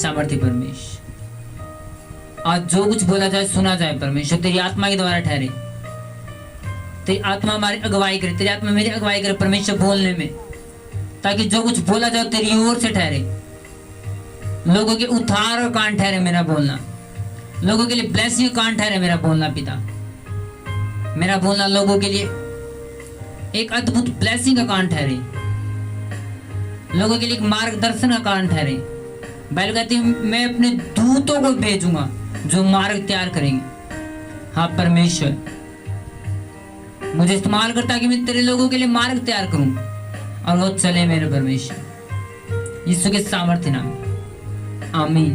सामर्थ्य परमेश्वर। आज जो कुछ बोला जाए सुना जाए परमेश्वर, तेरी आत्मा के द्वारा ठहरे, तेरी आत्मा हमारी अगुवाई करे, तेरी आत्मा मेरी अगुवाई करे परमेश्वर बोलने में, ताकि जो कुछ बोला जाए तेरी ओर से ठहरे, लोगों के उद्धार का कारण ठहरे मेरा बोलना, लोगों के लिए ब्लेसिंग का कारण ठहरे मेरा बोलना। पिता, मेरा बोलना लोगों के लिए एक अद्भुत ब्लेसिंग का कारण ठहरे, लोगों के लिए एक मार्गदर्शन का कारण ठहरे। बाइबल कहती है मैं अपने दूतों को भेजूंगा जो मार्ग तैयार करेंगे। हाँ परमेश्वर, मुझे इस्तेमाल करता कि मैं तेरे लोगों के लिए मार्ग तैयार करूं और वो चले मेरे परमेश्वर, यीशु के सामर्थ्य नाम, आमीन।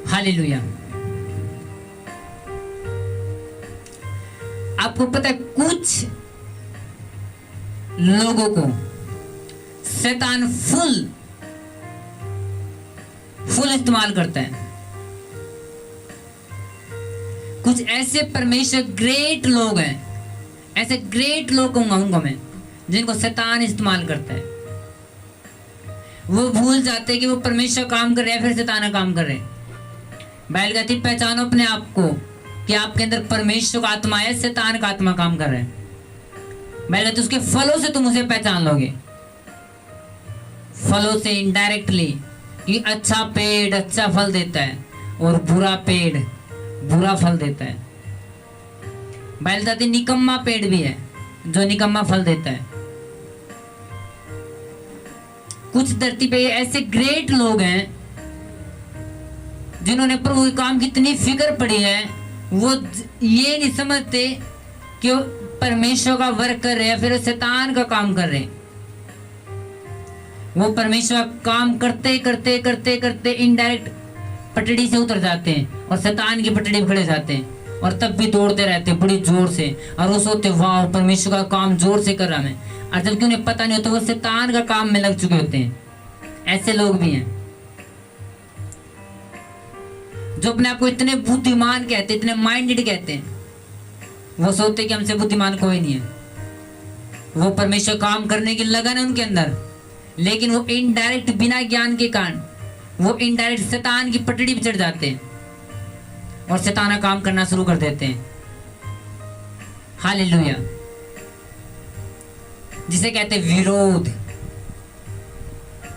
हालेलुया। आपको पता है कुछ लोगों को शैतान फुल इस्तेमाल करता है। कुछ ऐसे परमेश्वर ग्रेट लोग हैं, ऐसे ग्रेट लोग कहूंगा मैं, जिनको शैतान इस्तेमाल करता है। वो भूल जाते हैं कि वो परमेश्वर काम कर रहे हैं, फिर शैतान काम कर रहे हैं। बाइबल कहती है पहचानो अपने आप को कि आपके अंदर परमेश्वर का आत्मा है, शैतान का आत्मा काम कर रहा है। बाइबल कहती है उसके फलों से तुम उसे पहचान लोगे। फलों से इनडायरेक्टली, कि अच्छा पेड़ अच्छा फल देता है और बुरा पेड़ बुरा फल देता है। बाइबल कहती है निकम्मा पेड़ भी है जो निकम्मा फल देता है। कुछ धरती पे ऐसे ग्रेट लोग हैं जिन्होंने प्रभु के काम की इतनी फिक्र पड़ी है, वो ये नहीं समझते कि वो परमेश्वर का वर्क कर रहे हैं, फिर शैतान का काम कर रहे हैं। वो परमेश्वर का काम करते करते करते करते इनडायरेक्ट पटड़ी से उतर जाते हैं और शैतान की पटड़ी पे खड़े जाते हैं, और तब भी दौड़ते रहते हैं बड़ी जोर से, और वो सोचते वाह परमेश्वर का काम जोर से कर रहा मैं, और जबकि उन्हें पता नहीं होता वो शैतान का काम में लग चुके होते हैं। ऐसे लोग भी हैं जो अपने आप को इतने बुद्धिमान कहते, इतने माइंडेड कहते हैं। वो सोचते कि हमसे बुद्धिमान कोई नहीं है। वो परमेश्वर काम करने की लगन है उनके अंदर, लेकिन वो इनडायरेक्ट बिना ज्ञान के कारण वो इनडायरेक्ट शैतान की पटड़ी पे चढ़ जाते हैं और शैताना काम करना शुरू कर देते हैं। हालेलुया। जिसे कहते हैं विरोध।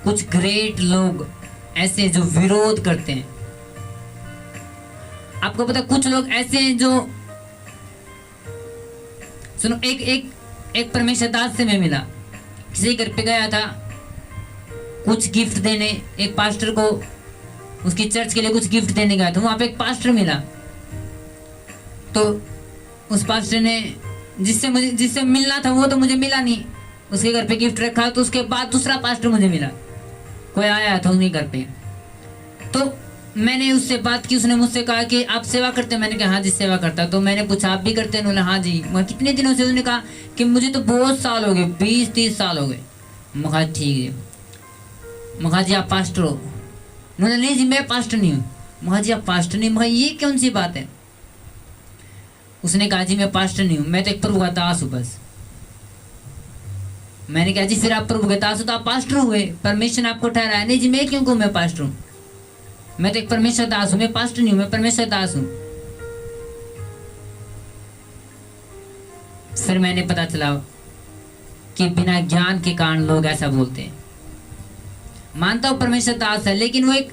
कुछ ग्रेट लोग ऐसे जो विरोध करते हैं। आपको पता कुछ लोग ऐसे हैं जो, सुनो, एक परमेश्वर दास से मैं मिला, किसी घर पे गया था कुछ गिफ्ट देने, एक पास्टर को उसकी चर्च के लिए कुछ गिफ्ट देने गया था। वहां पे एक पास्टर मिला, तो उस पास्टर ने जिससे मिलना था वो तो मुझे मिला नहीं, उसके घर पे गिफ्ट रखा। तो उसके बाद दूसरा पास्टर मुझे मिला, कोई आया था उनके घर पे, तो मैंने उससे बात की। उसने मुझसे कहा कि आप सेवा करते हैं? मैंने कहा हाँ जी सेवा करता। तो मैंने पूछा आप भी करते हैं? उन्होंने हाँ जी। मैं कितने दिनों से? उन्होंने कहा कि मुझे तो बहुत साल हो गए, 20-30 साल हो गए। मैं कहा ठीक है। मैं कहा जी आप पास्टर हो? उन्होंने नहीं जी मैं पास्टर नहीं हूँ। मैं कहा जी आप पास्टर नहीं? मैं कहा ये कौन सी बात है? उसने कहा जी मैं पास्टर नहीं हूँ, मैं तो एक प्रभु का दास हूँ बस। मैंने कहा जी फिर आप प्रभु के दास हो तो आप पास्टर हुए, परमेश्वर ने आपको ठहराया। नहीं जी मैं क्यों कहूँ मैं पास्टर हूँ, मैं तो एक परमेश्वर दास हूं, मैं पास्टर नहीं हूं, मैं परमेश्वर दास हूं। फिर मैंने पता चला कि बिना ज्ञान के कारण लोग ऐसा बोलते हैं। मानता हूं परमेश्वर दास है, लेकिन वो एक,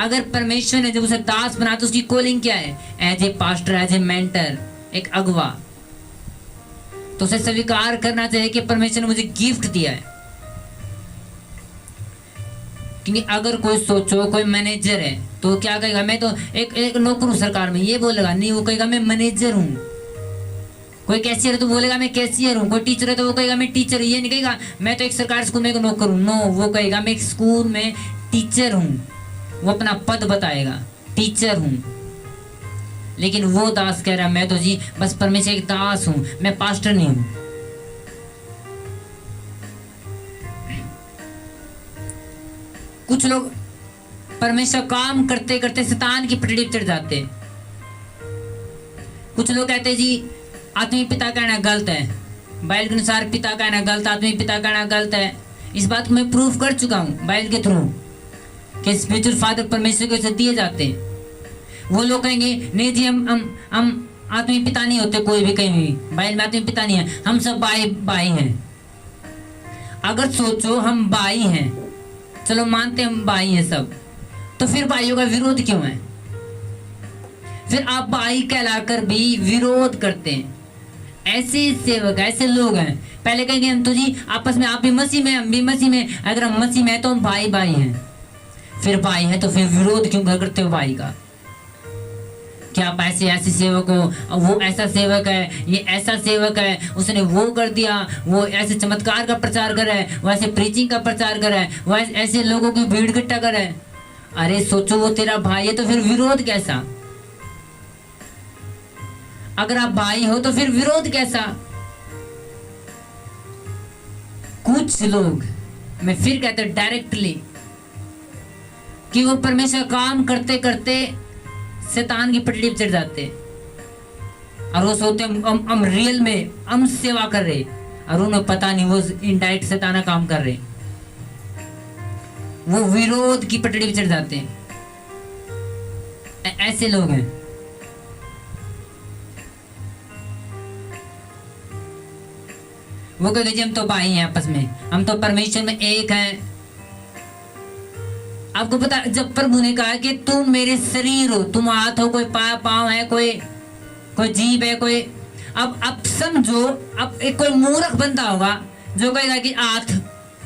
अगर परमेश्वर ने जब उसे दास बना तो उसकी कॉलिंग क्या है? As a pastor, as a mentor, एक अगवा। तो उसे स्वीकार करना चाहिए कि परमेश्वर ने मुझे गिफ्ट दिया है। क्योंकि अगर कोई सोचो कोई मैनेजर है तो क्या कहेगा? मैं तो एक नौकर हूं सरकार में, ये बोलेगा नहीं। वो कहेगा मैं मैनेजर हूं। कोई कैशियर है तो बोलेगा मैं कैशियर हूं। कोई टीचर है तो वो कहेगा मैं टीचर हूं। ये नहीं कहेगा मैं तो एक सरकारी स्कूल में एक नौकर हूं। नो, वो कहेगा मैं एक स्कूल में टीचर हूं। वो अपना पद बताएगा, टीचर हूं। लेकिन वो दास कह रहा मैं तो जी बस परमेश्वर एक दास हूं, मैं पास्टर नहीं हूं। कुछ लोग परमेश्वर काम करते करते शैतान की पटड़ी पर चढ़ जाते हैं। कुछ लोग कहते हैं जी आत्मिक पिता कहना गलत है, बाइबल के अनुसार पिता कहना गलत, आत्मिक पिता कहना गलत है। इस बात को मैं प्रूव कर चुका हूँ बाइबल के थ्रू कि स्पिरिचुअल फादर परमेश्वर के से दिए जाते हैं। वो लोग कहेंगे नहीं जी हम आत्मिक पिता नहीं होते, कोई भी कहीं भी बाइबल में आत्मिक पिता नहीं है, हम सब भाई हैं। अगर सोचो हम भाई हैं, चलो मानते हम भाई हैं सब, तो फिर भाइयों का विरोध क्यों है? फिर आप भाई कहलाकर भी विरोध करते हैं। ऐसे सेवक ऐसे लोग हैं, पहले कहेंगे हम तो जी आपस में, आप भी मसीह में हम भी मसीह में, अगर हम मसीह में तो हम भाई हैं। फिर भाई हैं तो फिर विरोध क्यों करते हो भाई का? क्या आप ऐसे सेवक हो, वो ऐसा सेवक है, ये ऐसा सेवक है, उसने वो कर दिया, वो ऐसे चमत्कार का प्रचार कर रहा है, वो ऐसे प्रीचिंग का प्रचार कर रहा है, वो ऐसे लोगों की भीड़ इकट्ठा कर रहा है। अरे सोचो वो तेरा भाई है तो फिर विरोध कैसा? अगर आप भाई हो तो फिर विरोध कैसा? कुछ लोग, मैं फिर कहता हूं डायरेक्टली, कि वो परमेश्वर काम करते करते शैतान की पटड़ी पर चढ़ जाते और वो सोचते हम रियल में हम सेवा कर रहे, और उन्हें पता नहीं वो इनडायरेक्ट शैताना काम कर रहे। वो विरोध की पटड़ी पर चढ़ जाते हैं। ऐसे लोग हैं। वो कहते जी हम तो भाई हैं आपस में, हम तो परमेश्वर में एक हैं। आपको पता, जब प्रभु ने कहा कि तुम मेरे शरीर हो, तुम हाथ हो, कोई पाँव है, कोई जीभ है, कोई, अब समझो, अब एक कोई मूर्ख बंदा होगा जो कहेगा कि हाथ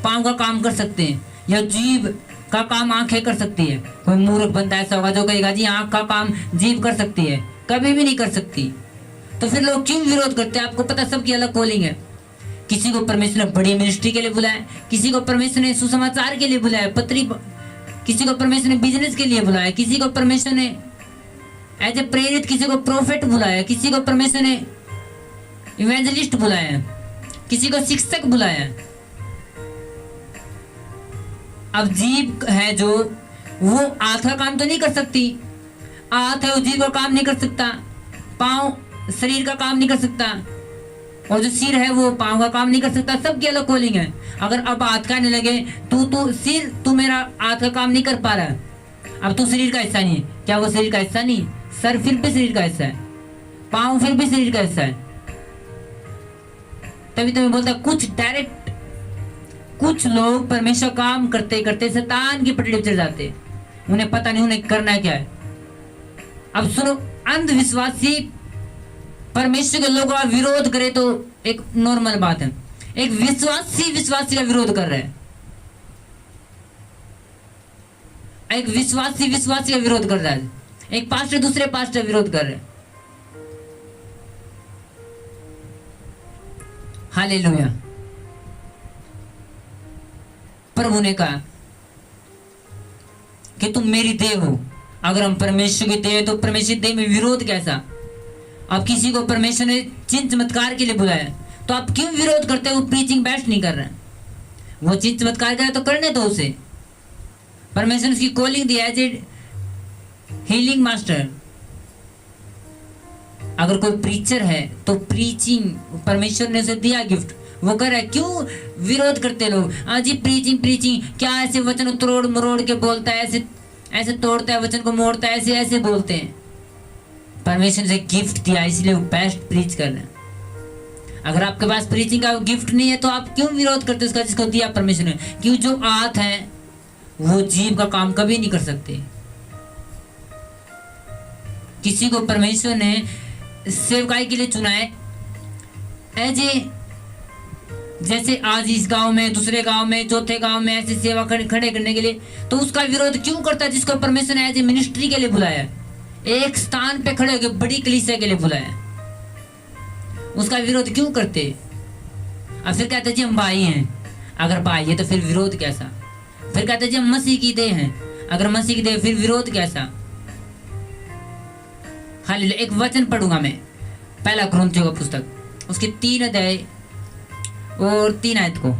पाँव का काम कर सकते हैं या जीभ का काम आंखें कर सकती है। कोई मूर्ख बंदा ऐसा होगा जो कहेगा जी आंख का काम जीभ कर सकती है, कभी भी नहीं कर सकती। तो फिर लोग क्यों विरोध करते हैं? आपको पता, सबकी अलग कॉलिंग है। किसी को परमेश्वर ने बड़ी मिनिस्ट्री के लिए बुलाया, किसी को परमेश्वर ने सुसमाचार के लिए बुलाया, किसी को परमेश्वर ने बिजनेस के लिए बुलाया, किसी को परमेश्वर ने एज ए प्रेरित, किसी को प्रोफेट बुलाया, किसी को परमेश्वर ने इवेंजलिस्ट बुलाया, किसी को शिक्षक बुलाया। अब जीभ है जो, वो हाथ का काम तो नहीं कर सकती, हाथ है वो जीभ का काम नहीं कर सकता, पाँव शरीर का काम नहीं कर सकता, और जो सिर है वो पाँव का काम नहीं कर सकता। सबकी अलग कॉलिंग है। अगर अब हाथ कहने लगे तू मेरा हाथ का काम नहीं कर पा रहा, अब तू शरीर का हिस्सा नहीं है, क्या वो शरीर का हिस्सा नहीं? सर फिर भी शरीर का हिस्सा है, पाँव फिर भी शरीर का हिस्सा है। तभी तो मैं बोलता, कुछ लोग परमेश्वर काम करते करते शैतान की पटड़ी पर चढ़ जाते, उन्हें पता नहीं उन्हें करना क्या है। अब सुनो, अंधविश्वासी परमेश्वर के लोगों का विरोध करे तो एक नॉर्मल बात है। एक विश्वासी का विरोध कर रहा है, एक विश्वासी का विरोध कर रहा है, एक पास्टर दूसरे पास्टर का विरोध कर रहा है। हालेलुया। प्रभु ने कहा कि तुम मेरी देह हो। अगर हम परमेश्वर की देह तो परमेश्वर देह में विरोध कैसा? अब किसी को परमेश्वर ने चिन्ह चमत्कार के लिए बुलाया तो आप क्यों विरोध करते हो? वो प्रीचिंग बेस्ट नहीं कर रहा है, वो चिन्ह चमत्कार कर रहा है तो करने दो उसे। परमेश्वर ने उसकी कॉलिंग दी एज ए हीलिंग मास्टर। अगर कोई प्रीचर है तो प्रीचिंग परमेश्वर ने उसे दिया गिफ्ट, वो कर रहा है। क्यों विरोध करते लोग? जी प्रीचिंग क्या, ऐसे वचन तोड़ मरोड़ के बोलता है, ऐसे तोड़ता है वचन को, मोड़ता है, ऐसे बोलते हैं। परमेश्वर ने गिफ्ट दिया इसलिए वो बेस्ट प्रीच कर रहे हैं। अगर आपके पास प्रीचिंग का गिफ्ट नहीं है तो आप क्यों विरोध करते हो उसका जिसको दिया परमेश्वर ने? क्यों जो हाथ है वो जीभ का काम कभी नहीं कर सकते। किसी को परमेश्वर ने सेवकाई के लिए चुना है एज ए, जैसे आज इस गांव में, दूसरे गांव में, चौथे गांव में ऐसे सेवा खड़े करने के लिए, तो उसका विरोध क्यों करता है जिसको परमेश्वर ने एज ए मिनिस्ट्री के लिए बुलाया है, एक स्थान पे खड़े होकर बड़ी कलीसिया के लिए बुलाया, उसका विरोध क्यों करते? अब फिर कहते जी हम भाई हैं। अगर भाई है तो फिर विरोध कैसा? फिर कहते जी हम मसीह की देह हैं। अगर मसीह की देह फिर विरोध कैसा? हालेलुया। एक वचन पढ़ूंगा मैं, पहला कुरिन्थियों का पुस्तक, उसके 3 अध्याय और 3 आयत को।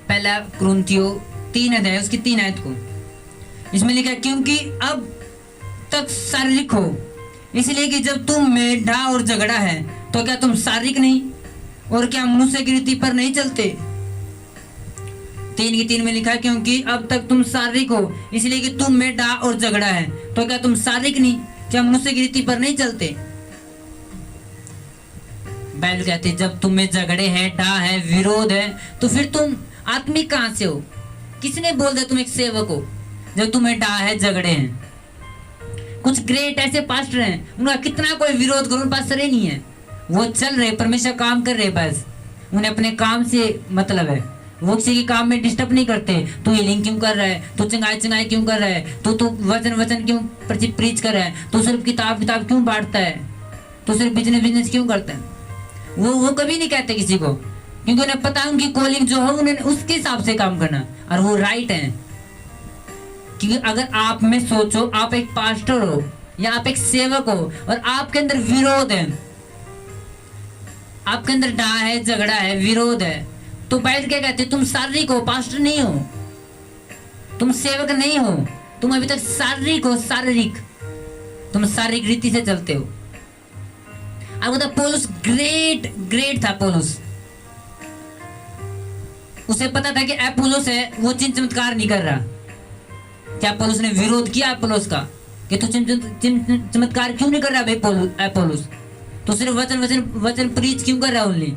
पहला कुरिन्थियों 3 अध्याय उसकी 3 आयत को। इसमें लिखा है, क्योंकि अब तक शारीरिक हो इसलिए कि जब तुम में डा और झगड़ा है तो क्या तुम शारीरिक नहीं और क्या मनुष्य की रीति पर नहीं चलते? 3 की 3 में लिखा है क्योंकि अब तक तुम शारीरिक हो, इसलिए कि तुम में डा और झगड़ा है तो क्या तुम शारीरिक नहीं, क्या मनुष्य की रीति पर नहीं चलते? बाइबल कहती है जब तुम में झगड़े हैं, डा है, विरोध है, तो फिर तुम आत्मिक कहां से हो? किसने बोल दिया तुम एक सेवक हो जब तुम्हें डा है, झगड़े हैं? कुछ ग्रेट ऐसे पास्टर हैं, उनका कितना कोई विरोध करो, पास्टर ही नहीं है, वो चल रहे, परमेश्वर काम कर रहे, बस उन्हें अपने काम से मतलब है, वो किसी के काम में डिस्टर्ब नहीं करते। तू हीलिंग क्यों कर रहा है, तू चंगाई क्यों कर रहा है, तू वचन क्यों प्रीच कर रहा है, तू सिर्फ किताब क्यों बांटता है, तू सिर्फ बिजनेस क्यों करता है? वो कभी नहीं कहते किसी को, क्योंकि उन्हें पता है उनकी कॉलिंग जो है उन्हें उसके हिसाब से काम करना, और वो राइट है। क्योंकि अगर आप में सोचो, आप एक पास्टर हो या आप एक सेवक हो और आपके अंदर विरोध है, आपके अंदर डा है, झगड़ा है, विरोध है, तो बाइबल क्या कहते हैं? तुम शारीरिक हो, पास्टर नहीं हो, तुम सेवक नहीं हो, तुम अभी तक शारीरिक हो, तुम शारीरिक रीति से चलते हो। अब तो पौलुस ग्रेट था। पौलुस, उसे पता था कि अपोलोस है, वो चिन्ह चमत्कार नहीं कर रहा। क्या पौलुस ने विरोध किया अपोलोस का कि तू चिन्ह चमत्कार क्यों नहीं कर रहा भाई अपोलोस? तो सिर्फ वचन प्रीच क्यों कर रहा है? ओनली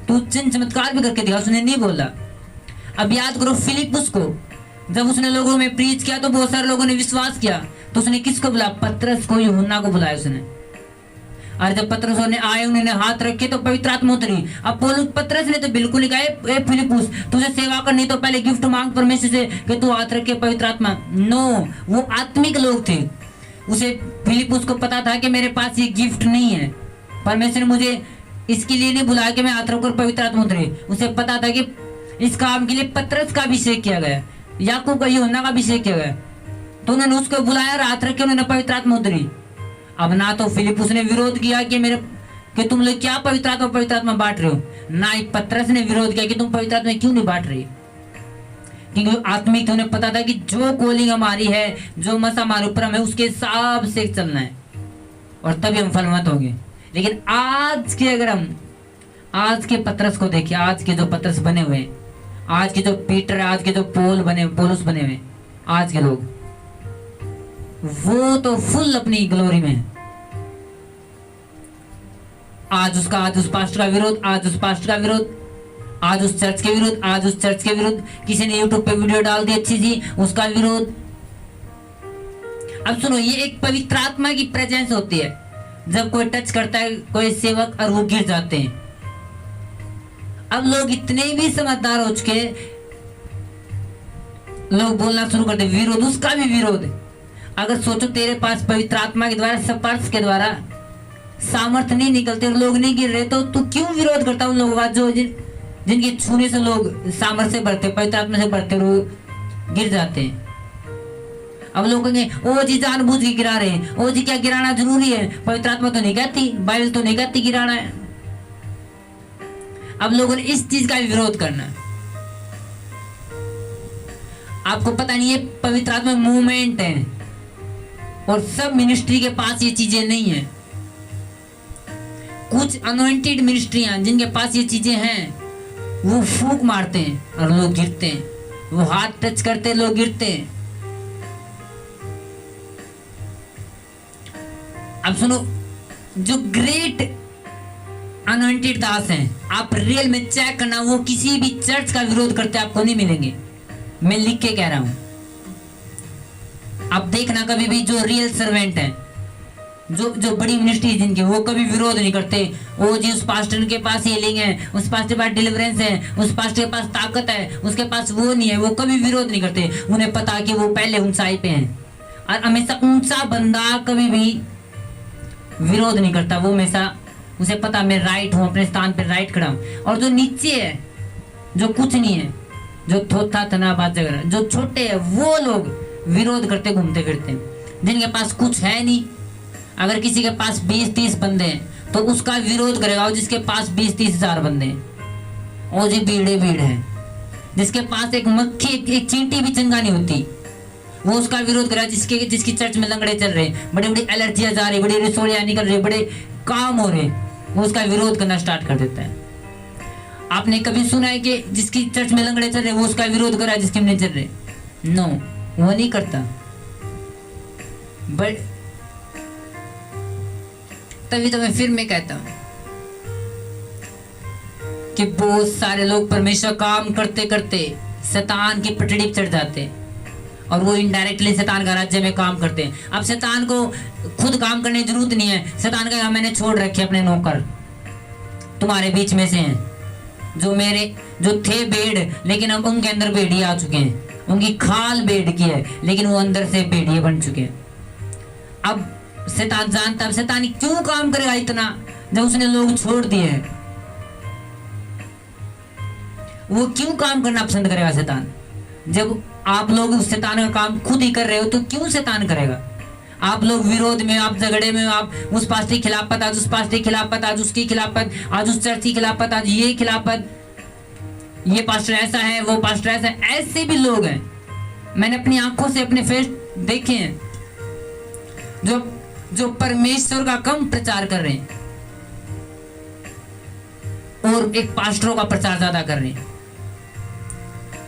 तू चिन्ह चमत्कार भी करके दिखा, उसने नहीं बोला। अब याद करो फिलिप्पुस को, जब उसने लोगों में प्रीच किया तो बहुत सारे लोगों ने विश्वास किया, तो उसने किसको बुलाया? पतरस को, यूहन्ना को बुलाया उसने। और जब पतरस ने आए, उन्होंने हाथ रखे तो पवित्र आत्मा उतरी। अब पतरस ने तो बिल्कुल नहीं कहा ए फिलिप्पुस तुझे सेवा करनी तो पहले गिफ्ट मांग परमेश्वर से कि तू हाथ रखे पवित्र आत्मा। नो, वो आत्मिक लोग थे। उसे फिलिप्पुस को पता था कि मेरे पास ये गिफ्ट नहीं है, परमेश्वर ने मुझे इसके लिए नहीं बुलाया कि मैं हाथ रखकर पवित्र आत्मा उतरे। उसे पता था कि इस काम के लिए पतरस का अभिषेक किया गया, याकूब का, यूहन्ना का अभिषेक किया गया, तो उन्होंने उसको बुलाया और हाथ रख के उन्होंने पवित्र आत्मा उतरी। अब ना तो फिलिप्पुस ने विरोध किया कि तुम लोग क्या पवित्र आत्मा बांट रहे हो, ना ही पतरस ने विरोध किया कि तुम पवित्र आत्मा क्यों नहीं बांट रहे। क्योंकि आत्मिक उन्हें पता था कि जो कॉलिंग हमारी है, जो मसा हमारे ऊपर है, उसके हिसाब से चलना है और तभी हम फलवंत होंगे। लेकिन अगर हम आज के पतरस को देखिए, आज के जो पतरस बने हुए, आज के जो पीटर, आज के जो पौलुस बने हुए, आज के लोग, वो तो फुल अपनी ग्लोरी में। आज उस पास्टर का विरोध, आज उस पास्टर का विरोध, आज उस चर्च के विरोध, आज उस चर्च के विरोध, किसी ने यूट्यूब पे वीडियो डाल दी अच्छी जी, उसका विरोध। अब सुनो, ये एक पवित्र आत्मा की प्रेजेंस होती है। जब कोई टच करता है कोई सेवक और वो गिर जाते हैं। अब लोग इतने भी समझदार हो चुके, लोग बोलना शुरू करते विरोध, उसका भी विरोध। अगर सोचो तेरे पास पवित्र आत्मा के द्वारा, स्पर्श के द्वारा सामर्थ्य नहीं निकलते, लोग नहीं गिर रहे, तो तू क्यों विरोध करता उन लोगों का जो जिनके छूने से लोग सामर्थ्य से बढ़ते, पवित्र आत्मा से बढ़ते, लोग गिर जाते हैं। अब लोग कहेंगे ओ जी जानबूझ के गिरा रहे हैं, ओ जी क्या गिराना जरूरी है? पवित्र आत्मा तो नहीं कहती, बाइबल तो नहीं कहती गिराना है। अब लोगों ने इस चीज का विरोध करना। आपको पता नहीं है पवित्र आत्मा मूवमेंट है और सब मिनिस्ट्री के पास ये चीजें नहीं है। कुछ अनॉइंटेड मिनिस्ट्रियां जिनके पास ये चीजें हैं, वो फूंक मारते हैं और लोग गिरते हैं, वो हाथ टच करते हैं, लोग गिरते हैं। अब सुनो, जो ग्रेट अनॉइंटेड दास हैं, आप रियल में चेक करना, वो किसी भी चर्च का विरोध करते आपको नहीं मिलेंगे। मैं लिख के कह रहा हूं, आप देखना कभी भी जो रियल सर्वेंट हैं, जो बड़ी मिनिस्ट्री जिनके, वो कभी विरोध नहीं करते। ओ जी उस पास्टर के पास हीलिंग है, उस पास्टर के पास डिलीवरेंस है, उस पास्टर के पास ताकत है, उसके पास वो नहीं है, वो कभी विरोध नहीं करते। उन्हें पता कि वो पहले ऊंचाई पे हैं। और हमेशा ऊंचा बंदा कभी भी विरोध नहीं करता, वो हमेशा उसे पता मैं राइट हूं, अपने स्थान पे राइट खड़ा हूं। और जो नीचे है, जो कुछ नहीं है, जो थोथा तना बात वगैरह, जो छोटे है, वो लोग विरोध करते घूमते फिरते हैं। जिनके पास कुछ है नहीं, अगर किसी के पास 20-30 बंदे हैं तो उसका विरोध करेगा, और जिसके पास 20-30 हजार बंदे हैं, और जी भीड़ है। जिसके पास एक मक्खी, एक चींटी भी चंगा नहीं होती, वो उसका विरोध कर रहा है, जिसकी चर्च में लंगड़े चल रहे, बड़ी बड़ी एलर्जियां जा रही, बड़ी रसोड़ियां निकल रही, बड़े काम हो रहे, वो उसका विरोध करना स्टार्ट कर देता है। आपने कभी सुना है कि जिसकी चर्च में लंगड़े चल रहे वो उसका विरोध कर रहा है जिसके में नहीं चल रहे? नो, वो नहीं करता। बट तभी तो मैं कहता हूं कि बहुत सारे लोग परमेश्वर काम करते करते शैतान की पटड़ी पर चढ़ जाते हैं और वो इनडायरेक्टली शैतान का राज्य में काम करते हैं। अब शैतान को खुद काम करने की जरूरत नहीं है। शैतान का मैंने छोड़ रखे अपने नौकर, तुम्हारे बीच में से हैं जो थे भेड़, लेकिन अब उनके अंदर भेड़िए आ चुके हैं। उनकी खाल भेड़ की है लेकिन वो अंदर से भेड़िए बन चुके हैं। अब शैतान जानता है शैतान क्यों काम करेगा इतना, जब उसने लोग छोड़ दिए हैं। वो क्यों काम करना पसंद करेगा शैतान? जब आप लोग उस शैतान का काम खुद ही कर रहे हो तो क्यों शैतान करेगा? आप लोग विरोध में, आप झगड़े में, आप उस पास्टर की खिलाफत, आज उस पास्टर की खिलाफत, आज उसकी खिलाफत, आज उस चर्च की खिलाफत, आज ये खिलाफत, ये पास्टर ऐसा है, वो पास्टर ऐसा है। ऐसे भी लोग हैं, मैंने अपनी आंखों से अपने फेस देखे हैं जो परमेश्वर का कम प्रचार कर रहे हैं और एक पास्टरों का प्रचार ज्यादा कर रहे हैं।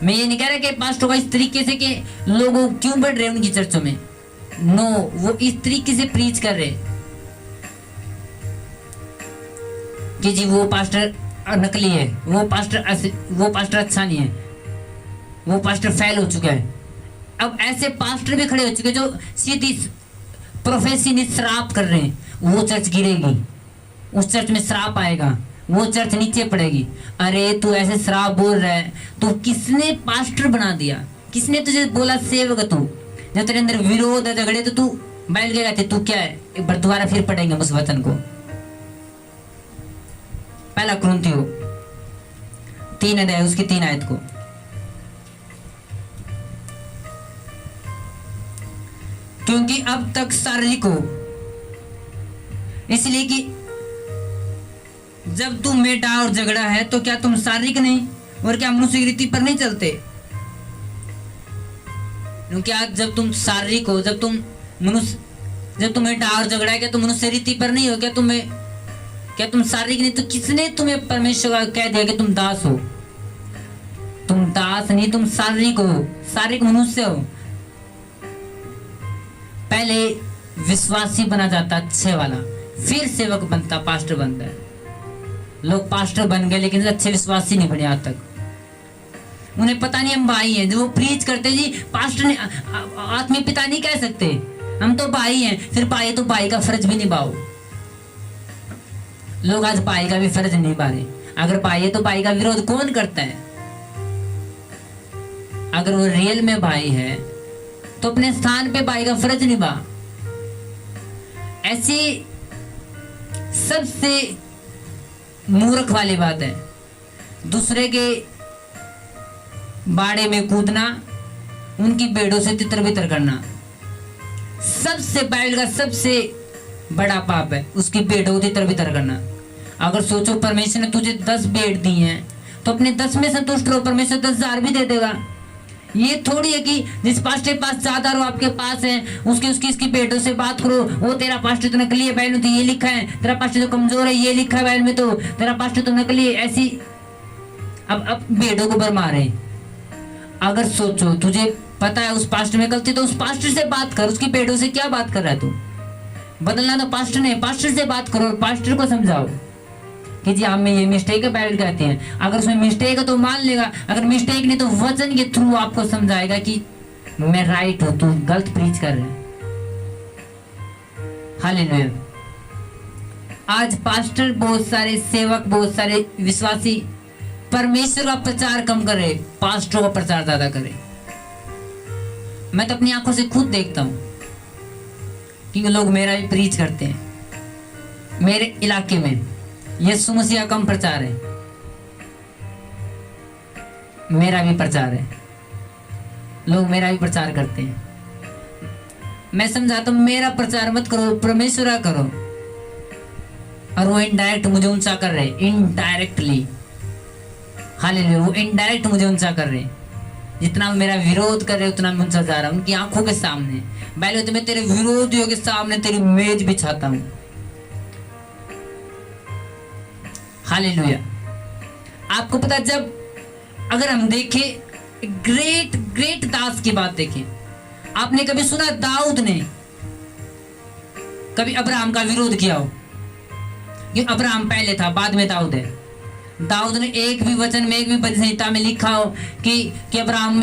मैं ये नहीं कह रहा कि पास्टरों का इस तरीके से कि लोगों क्यों बढ़ रहे हैं उनकी चर्चों में, नो, वो इस तरीके से प्रीच कर रहे कि जी वो पास्टर नकली है, वो पास्टर अच्छा नहीं है, वो पास्टर फेल हो चुका है। अब ऐसे पास्टर भी खड़े हो चुके जो सीधी प्रोफेसी ने श्राप कर रहे हैं, वो चर्च गिरेगी, उस चर्च में श्राप आएगा, वो चर्च नीचे पड़ेगी। अरे तू ऐसे श्राप बोल रहा है, तो किसने पास्टर बना दिया? किसने तुझे बोला सेवक? तू जब तेरे अंदर विरोध है, झगड़े, तो तू बैठ गया थे, तू क्या है? एक बार दोबारा फिर पढ़ेंगे उस वचन को, पहला कुरिन्थियों 3 अध्याय उसकी 3 आयत को। क्योंकि अब तक शारीरिक हो, इसलिए कि जब तुम मेटा और झगड़ा है तो क्या तुम शारीरिक नहीं और क्या मनुष्य की रीति पर नहीं चलते? क्योंकि आज जब तुम शारीरिक हो, जब तुम मेटा और झगड़ा है, क्या तुम मनुष्य रीति पर नहीं हो? क्या तुम शारीरिक नहीं? तो किसने तुम्हें परमेश्वर का कह दिया कि तुम दास हो? तुम दास नहीं, तुम शारीरिक हो, शारीरिक मनुष्य हो। पहले विश्वासी बना जाता अच्छे वाला, फिर सेवक बनता, पास्टर बनता है। लोग पास्टर बन गए लेकिन अच्छे विश्वासी नहीं बने आज तक। उन्हें पता नहीं हम भाई हैं, जो वो प्रीच करते जी पास्टर ने आत्मीय पिता नहीं कह सकते, हम तो भाई हैं। फिर भाई तो भाई का फर्ज भी निभाओ। लोग आज भाई का भी फर्ज नहीं निभा रहे। अगर भाई है तो भाई का विरोध कौन करता है? अगर वो रियल में भाई है तो अपने स्थान पे भाई का फर्ज निभा। ऐसी सबसे मूर्ख वाली बात है दूसरे के बाड़े में कूदना, उनकी बेड़ों से तितर बितर करना। सबसे बाइबल का सबसे बड़ा पाप है उसकी बेड़ों को तितर बितर करना। अगर सोचो परमेश्वर ने तुझे 10 बेड़ दी हैं तो अपने 10 में संतुष्ट रहो, परमेश्वर 10,000 भी दे देगा। ये थोड़ी है कि जिस पास्टर के पास ज्यादा रो आपके पास है उसकी बेटों से बात करो, वो तेरा पास्टर तो नकली है, बाइबल में तो ये लिखा है, तेरा पास्टर तो कमजोर है, ये लिखा है बाइबल में, तो तेरा पास्टर तो नकली है। ऐसी अब बेटों को भरमा रहे। अगर सोचो तुझे पता है उस पास्टर में गलती, तो उस पास्टर से बात कर, उसकी बेटों से क्या बात कर रहा है तू? बदलना तो पास्टर ने, पास्टर से बात करो और पास्टर को समझाओ कि जी हम में ये मिस्टेक है, बाइबल कहते हैं। अगर उसमें मिस्टेक है तो मान लेगा, अगर मिस्टेक नहीं तो वचन के थ्रू आपको समझाएगा कि मैं राइट हूं, तू गलत प्रीच कर रहे हैं। हालेलुया। आज पास्टर बहुत सारे, सेवक बहुत सारे, विश्वासी परमेश्वर का प्रचार कम करे, पास्टरों का प्रचार ज्यादा करे। मैं तो अपनी आंखों से खुद देखता हूं क्योंकि लोग मेरा भी प्रीच करते हैं। मेरे इलाके में यीशु मसीह का कम प्रचार है, मेरा भी प्रचार है, लोग मेरा भी प्रचार करते हैं। मैं समझाता हूं मेरा प्रचार मत करो, परमेश्वर का करो। और वो इनडायरेक्ट मुझे ऊंचा कर रहे, इनडायरेक्टली। हालेलुया, वो इनडायरेक्ट मुझे ऊंचा कर रहे। जितना मेरा विरोध कर रहे उतना मैं उनसे जा रहा हूं, उनकी आंखों के सामने। पहले तो मैं तेरे विरोधियों के सामने तेरी मेज बिछाता हूं। हालेलुया। आपको पता, जब अगर हम देखें ग्रेट ग्रेट दास की बात देखें, आपने कभी सुना दाऊद ने कभी अब्राहम का विरोध किया हो? कि अब्राहम पहले था, बाद में दाऊद है। दाऊद ने एक भी वचन में, एक भी भजन संहिता में लिखा हो कि अब्राहम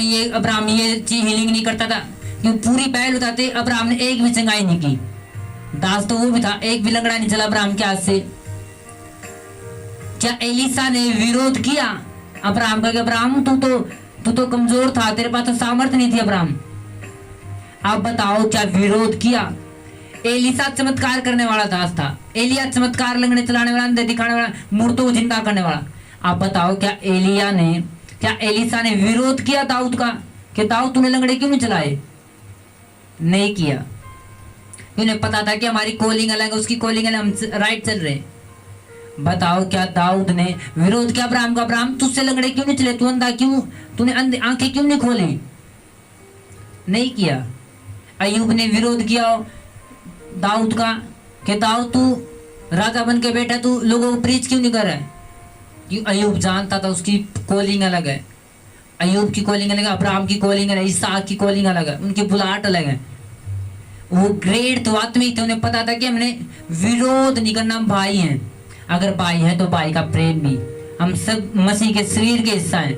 ये चीज हीलिंग नहीं करता था, क्यों? पूरी बैल उठाते अब्राहम ने एक भी चंगाई नहीं की। दास तो वो भी था, एक भी लंगड़ा नहीं चला अब्राहम के हाथ से। क्या एलीसा ने विरोध किया अब्राहम का? अब्राहम तू तो कमजोर था, तेरे पास तो सामर्थ्य नहीं थी अब्राहम। आप बताओ, क्या विरोध किया? एलीसा चमत्कार करने वाला दास था, एलिया चमत्कार, लंगड़े चलाने वाला, अंधे दिखाने वाला, मूर्तों को जिंदा करने वाला। आप बताओ, क्या एलीसा ने विरोध किया दाऊद का कि दाऊद तूने लंगड़े क्यों नहीं चलाए? नहीं किया। उन्हें पता था कि हमारी कॉलिंग अलग है, उसकी कॉलिंग अलग, हम राइट चल रहे। बताओ, क्या दाऊद ने विरोध किया अब्राहम का? अब्राहम तुझसे लंगड़े क्यों नहीं चले, तू अंधा क्यों, तूने आंखें क्यों नहीं खोली? नहीं किया। अय्यूब ने विरोध किया दाऊद का कि दाऊद तू राजा बन के बैठा, तू लोगों को प्रीच क्यों नहीं कर रहा है? क्यों? अय्यूब जानता था उसकी कॉलिंग अलग है। अय्यूब की कॉलिंग अलग है, अब्राहम की कॉलिंग अलग है, इसहाक की कॉलिंग अलग है, उनकी बुलाहट अलग है। वो ग्रेट तो आत्मिक थे, उन्हें पता था कि हमने विरोध नहीं करना, हम भाई हैं। अगर भाई है तो भाई का प्रेम भी, हम सब मसीह के शरीर के हिस्सा हैं।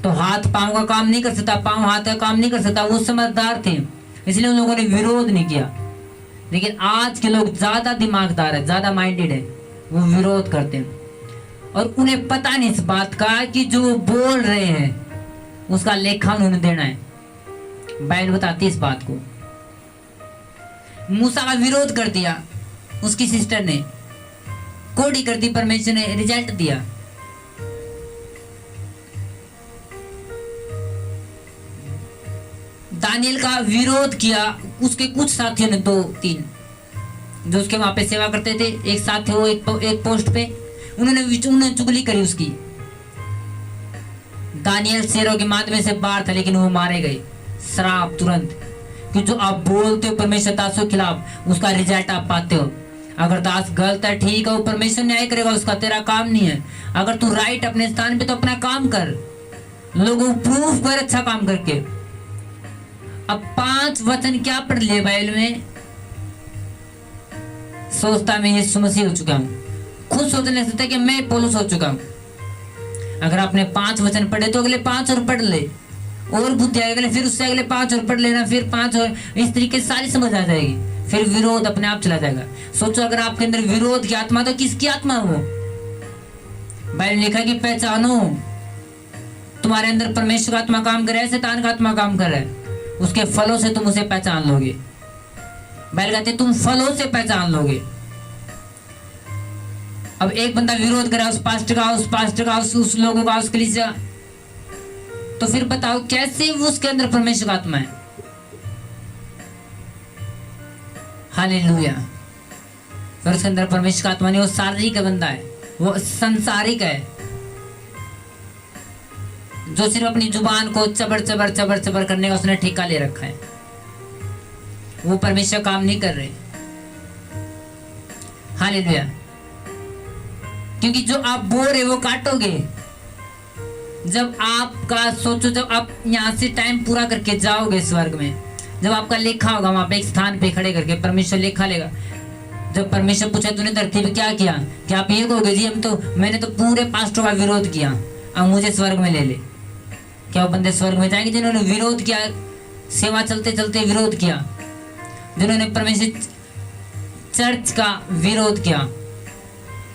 तो हाथ पांव का काम नहीं कर सकता, पांव हाथ का काम नहीं कर सकता। वो समझदार थे, इसलिए उन लोगों ने विरोध नहीं किया। लेकिन आज के लोग ज्यादा दिमागदार है, ज्यादा माइंडेड है, वो विरोध करते हैं और उन्हें पता नहीं इस बात का कि जो बोल रहे हैं उसका लेखा उन्होंने देना है। बाइबल बताती है इस बात को। मूसा का विरोध कर दिया उसकी सिस्टर ने, कोड़ी कर दी, परमेश्वर ने रिजल्ट दिया। दानियल का विरोध किया उसके कुछ साथियों ने, 2-3 जो उसके वहां पे सेवा करते थे, एक साथ थे वो एक पोस्ट पे, उन्होंने चुगली करी उसकी। दानियल शेरों के माध्यम से बाहर था, लेकिन वो मारे गए, श्राप तुरंत। कि जो आप बोलते हो परमेश्वर दासों के खिलाफ, उसका रिजल्ट आप पाते हो। अगर दास गलत है, ठीक है, वो परमेश्वर न्याय करेगा, उसका तेरा काम नहीं है। अगर तू राइट अपने स्थान पे, तो अपना काम कर, लोगों को प्रूफ कर अच्छा काम करके। अब 5 वचन क्या पढ़ लिए बाइबल में? सोचता मैं यीशु मसीह हो चुका हूं, खुद सोचने लगता है कि मैं पौलुस हो चुका हूं। अगर आपने 5 वचन पढ़े तो अगले 5 और पढ़ ले, और बुद्धि आएगा, फिर उससे अगले 5 और पढ़ लेना, फिर 5 और, इस तरीके से सारी समझ आ जाएगी। फिर विरोध अपने आप चला जाएगा। सोचो, अगर आपके अंदर विरोध की आत्मा, तो किसकी आत्मा हो? बाइबल लिखा कि पहचानो, तुम्हारे अंदर परमेश्वर का आत्मा काम कर रहा है, शैतान का आत्मा काम कर रहा है, उसके फलों से तुम उसे पहचान लोगे। बाइबल कहते तुम फलों से पहचान लोगे। अब एक बंदा विरोध करा उस पास्टर का, उस लोगों का, उस कलीसिया, तो फिर बताओ कैसे उसके अंदर परमेश्वर का आत्मा है? हालेलुया। फिर उसके अंदर परमेश्वर का आत्मा नहीं, वो शारीरिक बंदा है, वो संसारिक है, जो सिर्फ अपनी जुबान को चबर करने का उसने ठेका ले रखा है। वो परमेश्वर काम नहीं कर रहे। हालेलुया। क्योंकि जो आप बोल रहे वो काटोगे। जब आपका सोचो, जब आप यहाँ से टाइम पूरा करके जाओगे स्वर्ग में, जब आपका लेखा होगा वहां पे एक स्थान पे खड़े करके, परमेश्वर लेखा लेगा। जब परमेश्वर पूछा तूने धरती पे क्या किया, क्या आप ये कहोगे जी मैंने तो पूरे पास्टरों का विरोध किया, अब मुझे स्वर्ग में ले ले? क्या वो बंदे स्वर्ग में जाएंगे जिन्होंने विरोध किया, सेवा चलते चलते विरोध किया, जिन्होंने परमेश्वर चर्च का विरोध किया,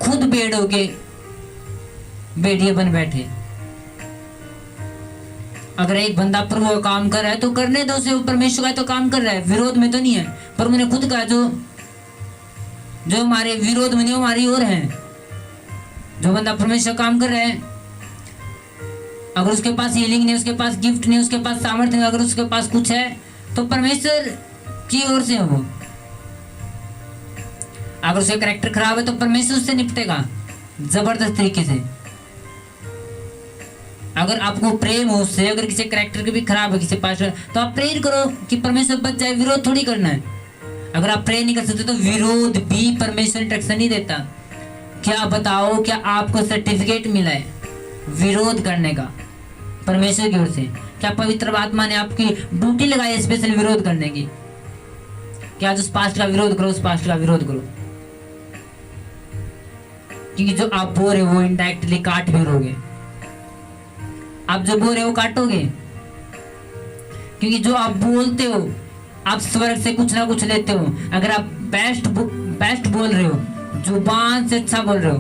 खुद भेड़ों के भेड़िए बन बैठे? अगर एक बंदा प्रभु का काम कर रहा है तो करने दो उसे, परमेश्वर का तो काम कर रहा है, विरोध में तो नहीं है। पर मैंने खुद कहा जो हमारे विरोध में नहीं, हमारी ओर है। जो बंदा परमेश्वर काम कर रहा है, अगर उसके पास हीलिंग नहीं, उसके पास गिफ्ट नहीं, उसके पास सामर्थ्य नहीं, अगर उसके पास कुछ है तो परमेश्वर की ओर से है वो। अगर उसका कैरेक्टर खराब है तो परमेश्वर उससे निपटेगा जबरदस्त तरीके से। अगर आपको प्रेम हो उससे, अगर किसी कैरेक्टर के भी खराब है किसी पास्टर, तो आप प्रेयर करो कि परमेश्वर बच जाए, विरोध थोड़ी करना है। अगर आप प्रे नहीं कर सकते तो विरोध भी परमेश्वर इंस्ट्रक्शन नहीं देता। क्या बताओ, क्या आपको सर्टिफिकेट मिला है विरोध करने का परमेश्वर की ओर से? क्या पवित्र आत्मा ने आपकी ड्यूटी लगाई है स्पेशल विरोध करने की? क्या आज उस पास्ट का विरोध करो, उस पास्ट का विरोध करो, क्योंकि जो आप बोल रहे हो वो इनडायरेक्टली काट भी रहोगे। आप जो बोल रहे हो काटोगे, क्योंकि जो आप बोलते हो आप स्वर्ग से कुछ ना कुछ लेते हो। अगर आप बेस्ट बोल रहे हो, जुबान से अच्छा बोल रहे हो,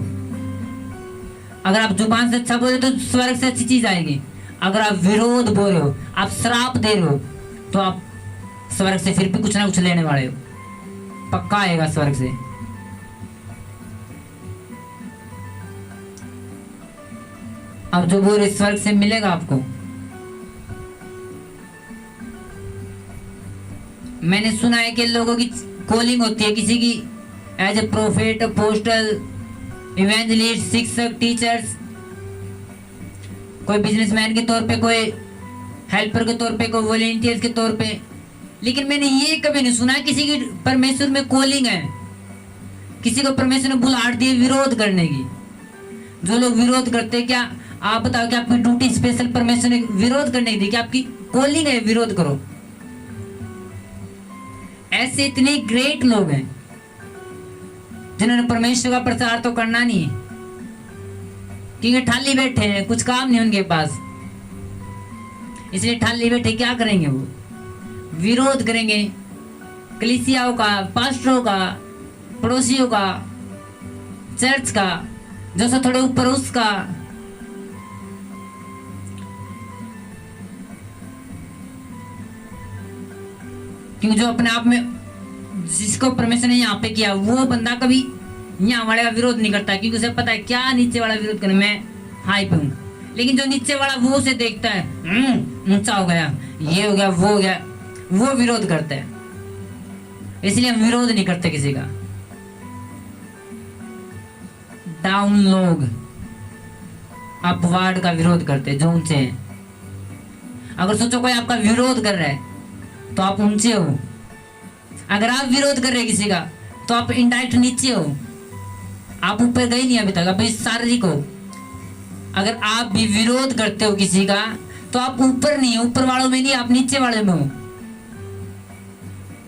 अगर आप जुबान से अच्छा बोल रहे हो तो स्वर्ग से अच्छी चीज आएगी। अगर आप विरोध बोल रहे हो, आप श्राप दे रहे हो, तो आप स्वर्ग से फिर भी कुछ ना कुछ लेने वाले हो, पक्का आएगा स्वर्ग से। अब जो बोल रहे स्वर्ग से मिलेगा आपको। मैंने सुना है कि लोगों की कॉलिंग होती है, किसी की as a prophet, apostle, evangelist, शिक्षक, टीचर्स, कोई बिजनेसमैन के तौर पे, कोई हेल्पर के तौर पे, कोई वॉलेंटियर्स के तौर पे। लेकिन मैंने ये कभी नहीं सुना किसी की परमेश्वर में कॉलिंग है, किसी को परमेश्वर ने बुलाहट दी विरोध करने की। जो लोग विरोध करते, क्या आप बताओ कि आपकी ड्यूटी स्पेशल परमेश्वर ने विरोध करने की दी? कि आपकी कॉलिंग है विरोध करो? ऐसे इतने ग्रेट लोग हैं जिन्होंने परमेश्वर का प्रचार तो करना नहीं है, क्योंकि ठाली बैठे हैं, कुछ काम नहीं उनके पास, इसलिए ठाली बैठे क्या करेंगे? वो विरोध करेंगे कलीसियाओं का, पास्टरों का, पड़ोसियों का, चर्च का, जो सा थोड़े ऊपर उसका। क्योंकि जो अपने आप में, जिसको परमेश्वर ने यहाँ पे किया, वो बंदा कभी यहाँ वाले का विरोध नहीं करता, क्योंकि उसे पता है क्या नीचे वाला विरोध करना, मैं हाई पे हूँ। लेकिन जो नीचे वाला वो उसे देखता है, ऊंचा हो गया, ये हो गया, वो हो गया, वो विरोध करता है। इसलिए हम विरोध नहीं करते किसी का। डाउन लोग अपवार्ड का विरोध करते, जो ऊंचे हैं। अगर सोचो कोई आपका विरोध कर रहा है तो आप ऊंचे हो। अगर आप विरोध कर रहे हैं किसी का तो आप इनडायरेक्ट नीचे हो, आप ऊपर गए नहीं अभी तक, अभी शारीरिक हो। अगर आप भी विरोध करते हो किसी का तो आप ऊपर नहीं हो, ऊपर वालों में नहीं, आप नीचे वाले में हो।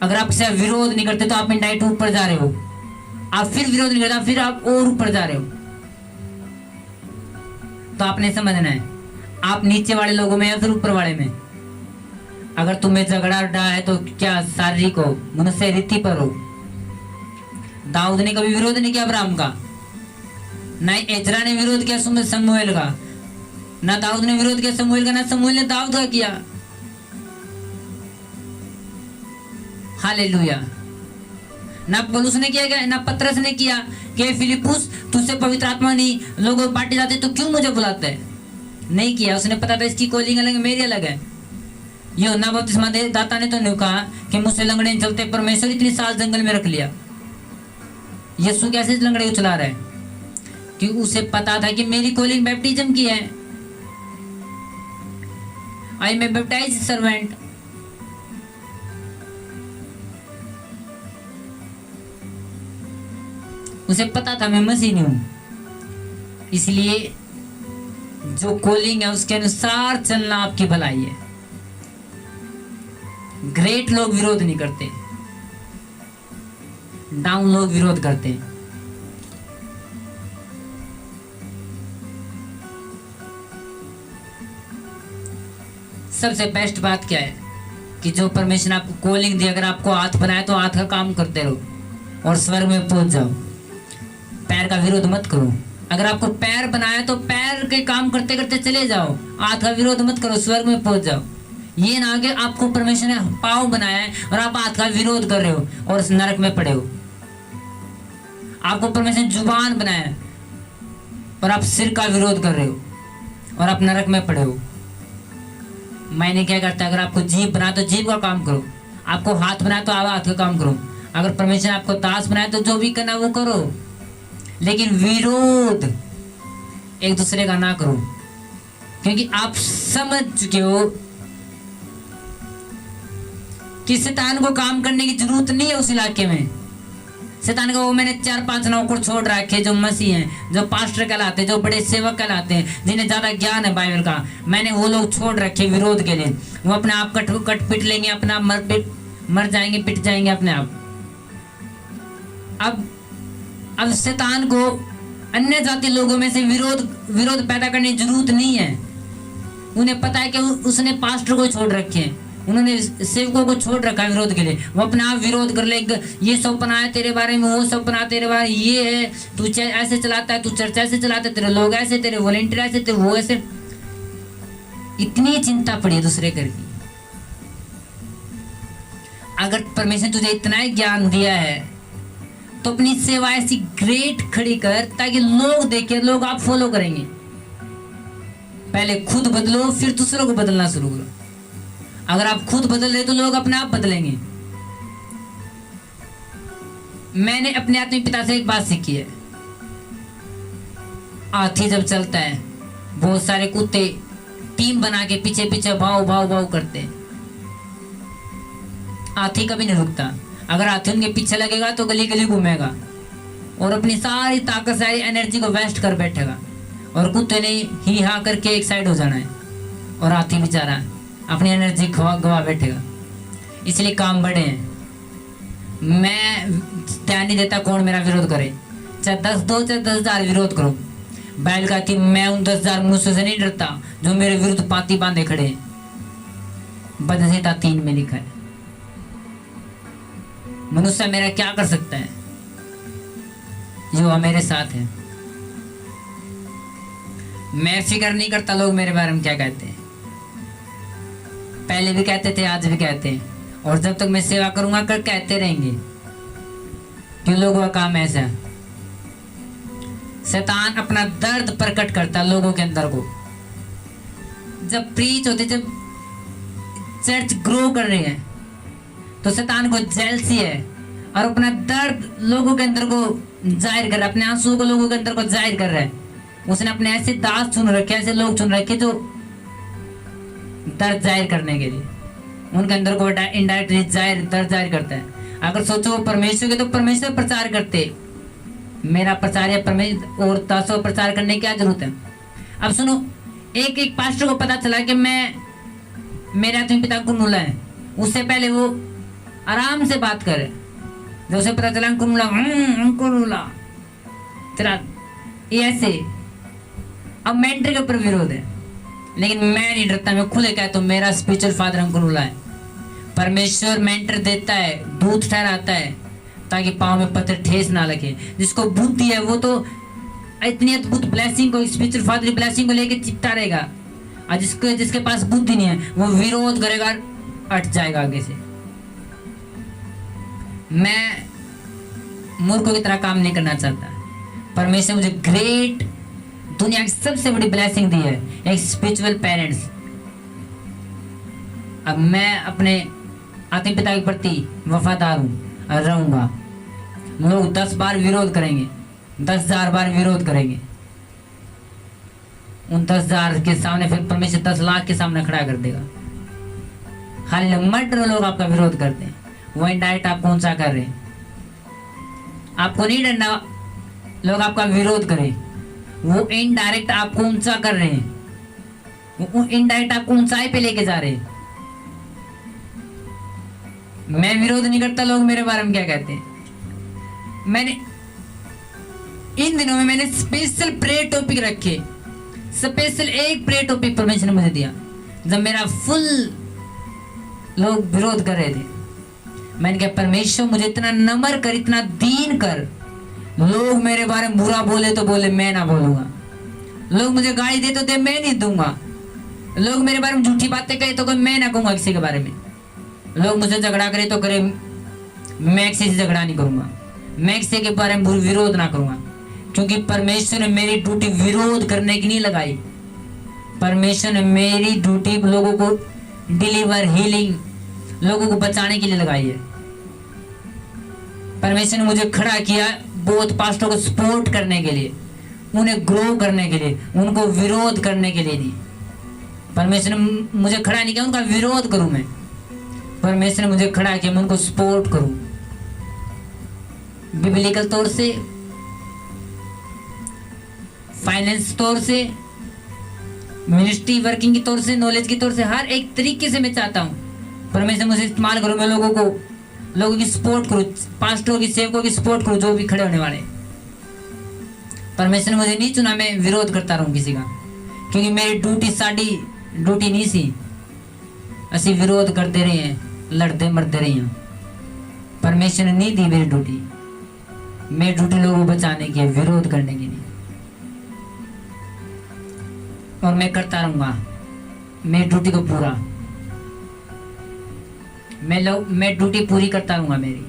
अगर आप किसी का विरोध नहीं करते तो आप इनडायरेक्ट ऊपर जा रहे हो, आप फिर विरोध नहीं करते फिर आप और ऊपर जा रहे हो। तो आपने समझना है आप नीचे वाले लोगों में या फिर ऊपर वाले में। अगर तुम्हें झगड़ा डा है तो क्या शारीरिक हो, मनुष्य रीति पर हो। दाऊद ने कभी विरोध नहीं किया अब्राहम का, ना एजरा ने विरोध किया शमूएल का, ना दाऊद ने विरोध किया शमूएल का, ना शमूएल ने दाऊद का किया। हालेलुया। ना पौलुस ने किया, ना पतरस ने किया कि फिलिपुस तुझसे पवित्र आत्मा नहीं लोगों बांटे जाते तो क्यों मुझे बुलाते है? नहीं किया। उसने पता था इसकी कॉलिंग अलग है, मेरी अलग है। यूहन्ना बपतिस्मा दाता ने तो नहीं कहा कि मुझसे लंगड़े चलते, परमेश्वर इतनी साल जंगल में रख लिया। यीशु कैसे लंगड़े उचला रहा है? क्योंकि उसे पता था कि मेरी कॉलिंग बैप्टिज्म की है। I am a baptized servant. उसे पता था मैं मसीह नहीं हूं, इसलिए जो कॉलिंग है उसके अनुसार चलना आपकी भलाई है। ग्रेट लोग विरोध नहीं करते, डाउन लोग विरोध करते हैं। सबसे बेस्ट बात क्या है कि जो परमेश्वर ने आपको कॉलिंग दी, अगर आपको हाथ बनाए तो हाथ का काम करते रहो और स्वर्ग में पहुंच जाओ। पैर का विरोध मत करो। अगर आपको पैर बनाया तो पैर के काम करते करते चले जाओ, हाथ का विरोध मत करो, स्वर्ग में पहुंच जाओ। ये ना कि आपको परमेश्वर ने पाँव बनाया है और आप हाथ का विरोध कर रहे हो और नरक में पड़े हो। आपको परमेश्वर ने जुबान बनाया है और आप सिर का विरोध कर रहे हो और आप नरक में पड़े हो। मैंने क्या करता है, अगर आपको जीभ बनाया तो जीभ का काम करो, आपको हाथ बनाया तो आप हाथ का काम करो। अगर परमेश्वर ने आपको दास बनाया तो जो भी करना वो करो, लेकिन विरोध एक दूसरे का ना करो। क्योंकि आप समझ चुके हो कि शैतान को काम करने की जरूरत नहीं है उस इलाके में। शैतान को वो मैंने 4-5 नौकर छोड़ रखे जो मसीह हैं, जो पास्टर कहलाते हैं, जो बड़े सेवक कहलाते हैं, जिन्हें ज्यादा ज्ञान है बाइबल का, मैंने वो लोग छोड़ रखे विरोध के लिए। वो अपने आप कट पिट लेंगे, अपने आप मर जाएंगे, पिट जाएंगे अपने आप। अब शैतान को अन्य जाति लोगों में से विरोध पैदा करने की जरूरत नहीं है। उन्हें पता है कि उसने पास्टर को छोड़ रखे हैं, उन्होंने सेवकों को छोड़ रखा है विरोध के लिए। वो अपने आप विरोध कर ले, ये सपना है तेरे बारे में, वो सपना तेरे बारे में, ये है, तू ऐसे चलाता है, तू चर्च ऐसे चलाता है, तेरे लोग ऐसे, तेरे वॉलेंटियर ऐसे, तेरे वो ऐसे। इतनी चिंता पड़ी है दूसरे घर की। अगर परमेश्वर तुझे इतना ही ज्ञान दिया है तो अपनी सेवा ऐसी ग्रेट खड़ी कर ताकि लोग देखें, लोग आप फॉलो करेंगे। पहले खुद बदलो, फिर दूसरों को बदलना शुरू करो। अगर आप खुद बदल रहे तो लोग अपने आप बदलेंगे। मैंने अपने आत्मिक पिता से एक बात सीखी है। हाथी जब चलता है, बहुत सारे कुत्ते टीम बना के पीछे पीछे भाव भाव भाव करते हैं। हाथी कभी नहीं रुकता। अगर हाथी उनके पीछे लगेगा तो गली गली घूमेगा और अपनी सारी ताकत, सारी एनर्जी को वेस्ट कर बैठेगा, और कुत्ते ने ही हा करके एक साइड हो जाना है, और हाथी बेचारा अपनी एनर्जी गवा बैठेगा। इसलिए काम बड़े हैं। मैं ध्यान नहीं देता कौन मेरा विरोध करे, चाहे 10 दो चाहे 10,000 विरोध करो। बैल कहती मैं उन 10,000 मनुष्य से नहीं डरता जो मेरे विरुद्ध पाती बांधे खड़े हैं। बदसंहिता 3 में लिखा है। मनुष्य मेरा क्या कर सकता है जो मेरे साथ है। मैं फिक्र नहीं करता लोग मेरे बारे में क्या कहते हैं। पहले भी कहते थे, आज भी कहते हैं, और जब तक मैं सेवा करूंगा कर कहते रहेंगे, क्यों लोगों का काम ऐसा है। शैतान अपना दर्द प्रकट करता लोगों के अंदर को। जब प्रीच होते, जब चर्च ग्रो कर रही है तो शैतान को जेलसी है और अपना दर्द लोगों के अंदर को जाहिर कर रहा है, अपने आंसू को लोगों के अंदर को जाहिर कर रहा है। उसने अपने ऐसे दास चुन रखे, ऐसे लोग चुन रखे जो दर्द जाहिर करने के लिए उनके अंदर को इनडायरेक्टली दर्द जाहिर करता है। अगर सोचो परमेश्वर के तो परमेश्वर प्रचार करते, मेरा प्रचार या परमेश्वर और दासों प्रचार करने की क्या जरूरत है। अब सुनो, एक पास्टर को पता चला कि मेरा आत्मिक पिता कुनुला है, उससे पहले वो आराम से बात करे। जब उसे पता चला कुनुला तेरा ये ऐसे, अब मेंटर के ऊपर विरोध है, लेकिन मैं नहीं डरता। मैं खुले कहता हूँ मेरा स्पिरिचुअल फादर अंकुरुला है। परमेश्वर मेंटर देता है, दूत ठहराता है ताकि पाँव में पत्थर ठेस ना लगे। जिसको बुद्धि है वो तो इतनी अद्भुत ब्लेसिंग को, स्पिरिचुअल फादर ब्लेसिंग को लेके चिपटा रहेगा, और जिसके पास बुद्धि नहीं है वो विरोध करेगा, हट जाएगा आगे से। मैं मूर्खों की तरह काम नहीं करना चाहता। परमेश्वर मुझे ग्रेट, दुनिया की सबसे बड़ी ब्लेसिंग दी है, एक स्पिरिचुअल पेरेंट्स। अब मैं अपने आत्मिक पिता के प्रति वफादार हूँ और रहूंगा। लोग 10 बार विरोध करेंगे, 10,000 बार विरोध करेंगे, उन 10,000 के सामने फिर परमेश्वर 10 लाख के सामने खड़ा कर देगा। हाल मर्डर लोग आपका विरोध करते हैं, वो इनडायरेक्ट आपको ऊंचा कर रहे हैं। आपको नहीं डरना लोग आपका विरोध करें, वो इनडायरेक्ट आपको ऊंचा कर रहे हैं, वो इनडायरेक्ट आपको ऊंचाई पे लेके जा रहे हैं। मैं विरोध नहीं करता लोग मेरे बारे में क्या कहते हैं। मैंने इन दिनों में मैंने स्पेशल प्रे टॉपिक रखे, स्पेशल एक प्रे टॉपिक परमेश्वर ने मुझे दिया। जब मेरा फुल लोग विरोध कर रहे थे, मैंने कहा परमेश्वर मुझे इतना नम्र कर, इतना दीन कर, लोग मेरे बारे में बुरा बोले तो बोले, मैं ना बोलूंगा। लोग मुझे गाली दे तो दे, मैं नहीं दूंगा। लोग मेरे बारे में झूठी बातें कहे तो मैं ना कहूंगा किसी के बारे में। लोग मुझे झगड़ा करे तो करे, मैं किसी से झगड़ा नहीं करूंगा, मैं किसी के बारे में विरोध ना करूंगा, क्योंकि परमेश्वर ने मेरी ड्यूटी विरोध करने की नहीं लगाई। परमेश्वर ने मेरी ड्यूटी लोगों को डिलीवर, हीलिंग, लोगों को बचाने के लिए लगाई है। परमेश्वर ने मुझे खड़ा किया बहुत पास्टरों को सपोर्ट करने के लिए, उन्हें ग्रो करने के लिए, उनको विरोध करने के लिए नहीं। परमेश्वर ने मुझे खड़ा नहीं किया उनका विरोध करूं मैं, परमेश्वर ने मुझे खड़ा किया मैं उनको सपोर्ट करूं, बिब्लिकल तौर से, फाइनेंस तौर से, मिनिस्ट्री वर्किंग की तौर से, नॉलेज की तौर से, हर एक तरीके से मैं चाहता हूँ परमेश्वर मुझे इस्तेमाल करूँ, मैं लोगों की सपोर्ट करूँ, पास्टरों की, सेवकों की सपोर्ट करूँ, जो भी खड़े होने वाले। परमेश्वर ने मुझे नहीं चुना मैं विरोध करता रहूं किसी का, क्योंकि मेरी ड्यूटी साड़ी ड्यूटी नहीं सी, असि विरोध करते रहे हैं, लड़ते मरते रहे हैं। परमेश्वर ने नहीं दी मेरी ड्यूटी लोगों को बचाने की है, विरोध करने की नहीं। और मैं करता रहूंगा मेरी ड्यूटी को पूरा, मैं ड्यूटी पूरी करता रहूंगा मेरी।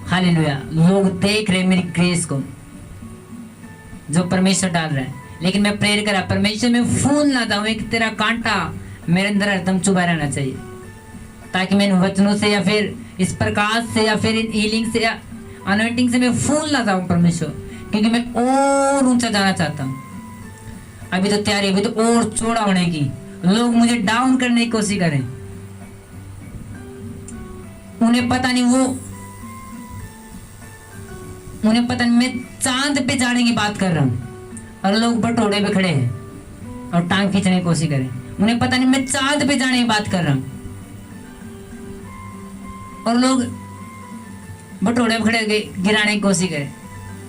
हालेलुया। लोग देख रहे मेरी ग्रेस को जो परमेश्वर डाल रहा है, लेकिन मैं प्रेयर करा परमेश्वर में फूल ना जाऊं, एक तेरा कांटा मेरे अंदर हरदम चुभा रहना चाहिए, ताकि मैं इन वचनों से या फिर इस प्रकाश से या फिर इन हीलिंग से या अनॉइंटिंग से मैं फूल ना जाऊं परमेश्वर, क्योंकि मैं और ऊंचा जाना चाहता हूं। अभी तो तैयारी, अभी तो और चौड़ा होने की। लोग मुझे डाउन करने की कोशिश करें, उन्हें पता नहीं मैं चांद पे जाने की बात कर रहा हूं, और लोग बटोड़े पे खड़े हैं और टांग खींचने की कोशिश करें। उन्हें पता नहीं मैं चांद पे जाने की बात कर रहा हूं, और लोग बटोड़े पे खड़े गिराने की कोशिश करें।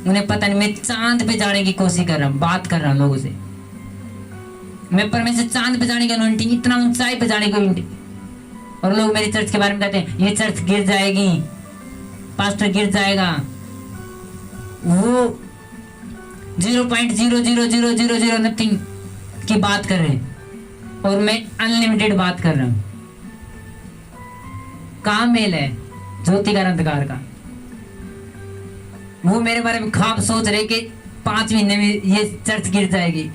उन्हें पता नहीं मैं चांद पे जाने की कोशिश कर रहा हूं, बात कर रहा हूं लोगों से। मैं परमेश्वर चांद पे जाने की अनॉइंटिंग, इतना ऊंचाई पे जाने की, और लोग मेरी चर्च के बारे में कहते हैं ये चर्च गिर जाएगी, पास्टर गिर जाएगा, वो 0.00000 नथिंग की बात कर रहे हैं, और मैं अनलिमिटेड बात कर रहा हूं। कहां मेल है ज्योति का अंधकार का? वो मेरे बारे में ख्वाब सोच रहे कि 5 महीने में ये चर्च गिर जाएगी,